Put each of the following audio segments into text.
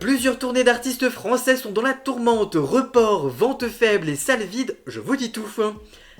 Plusieurs tournées d'artistes français sont dans la tourmente, reports, ventes faibles et salles vides, je vous dis tout.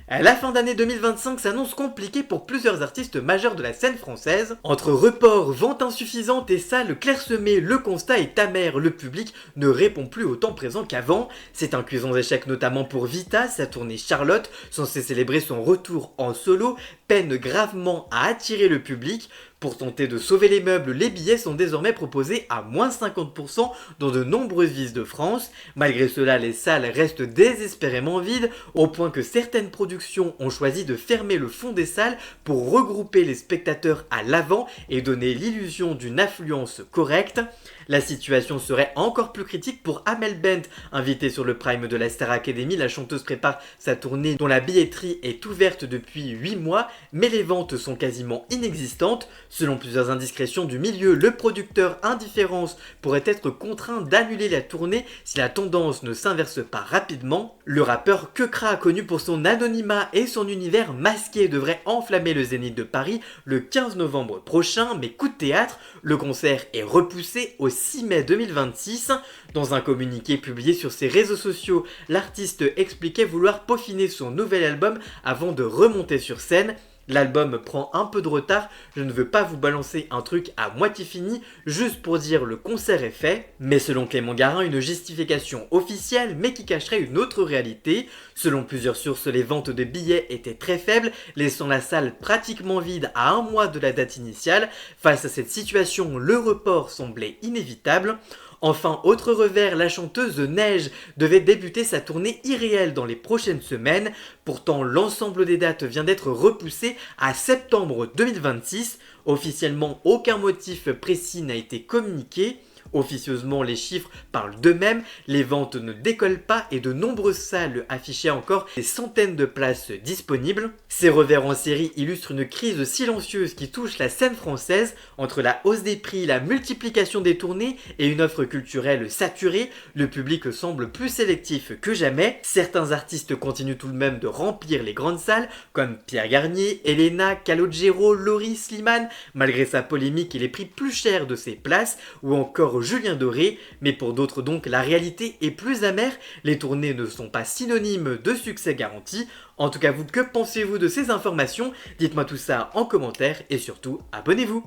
La fin d'année 2025 s'annonce compliquée pour plusieurs artistes majeurs de la scène française. Entre reports, ventes insuffisantes et salles clairsemées, le constat est amer, le public ne répond plus autant présent qu'avant. C'est un cuisant échec notamment pour Vita, sa tournée Charlotte, censée célébrer son retour en solo, peine gravement à attirer le public. Pour tenter de sauver les meubles, les billets sont désormais proposés à moins 50% dans de nombreuses villes de France. Malgré cela, les salles restent désespérément vides, au point que certaines productions ont choisi de fermer le fond des salles pour regrouper les spectateurs à l'avant et donner l'illusion d'une affluence correcte. La situation serait encore plus critique pour Amel Bent, invitée sur le prime de la Star Academy. La chanteuse prépare sa tournée dont la billetterie est ouverte depuis 8 mois, mais les ventes sont quasiment inexistantes. Selon plusieurs indiscrétions du milieu, le producteur Indifférence pourrait être contraint d'annuler la tournée si la tendance ne s'inverse pas rapidement. Le rappeur Keukra, connu pour son anonymat et son univers masqué, devrait enflammer le Zénith de Paris le 15 novembre prochain, mais coup de théâtre, le concert est repoussé au 6 mai 2026. Dans un communiqué publié sur ses réseaux sociaux, l'artiste expliquait vouloir peaufiner son nouvel album avant de remonter sur scène. L'album prend un peu de retard, je ne veux pas vous balancer un truc à moitié fini juste pour dire le concert est fait, mais selon Clément Garin, une justification officielle mais qui cacherait une autre réalité. Selon plusieurs sources, les ventes de billets étaient très faibles, laissant la salle pratiquement vide à un mois de la date initiale. Face à cette situation, le report semblait inévitable. Enfin, autre revers, la chanteuse Neige devait débuter sa tournée irréelle dans les prochaines semaines. Pourtant, l'ensemble des dates vient d'être repoussé à septembre 2026. Officiellement, aucun motif précis n'a été communiqué. Officieusement, les chiffres parlent d'eux-mêmes, les ventes ne décollent pas et de nombreuses salles affichaient encore des centaines de places disponibles. Ces revers en série illustrent une crise silencieuse qui touche la scène française entre la hausse des prix, la multiplication des tournées et une offre culturelle saturée. Le public semble plus sélectif que jamais. Certains artistes continuent tout de même de remplir les grandes salles comme Pierre Garnier, Elena, Calogero, Laurie Slimane, malgré sa polémique et les prix plus chers de ses places, ou encore Julien Doré, mais pour d'autres donc la réalité est plus amère, les tournées ne sont pas synonymes de succès garanti. En tout cas vous, que pensez-vous de ces informations? Dites-moi tout ça en commentaire et surtout abonnez-vous.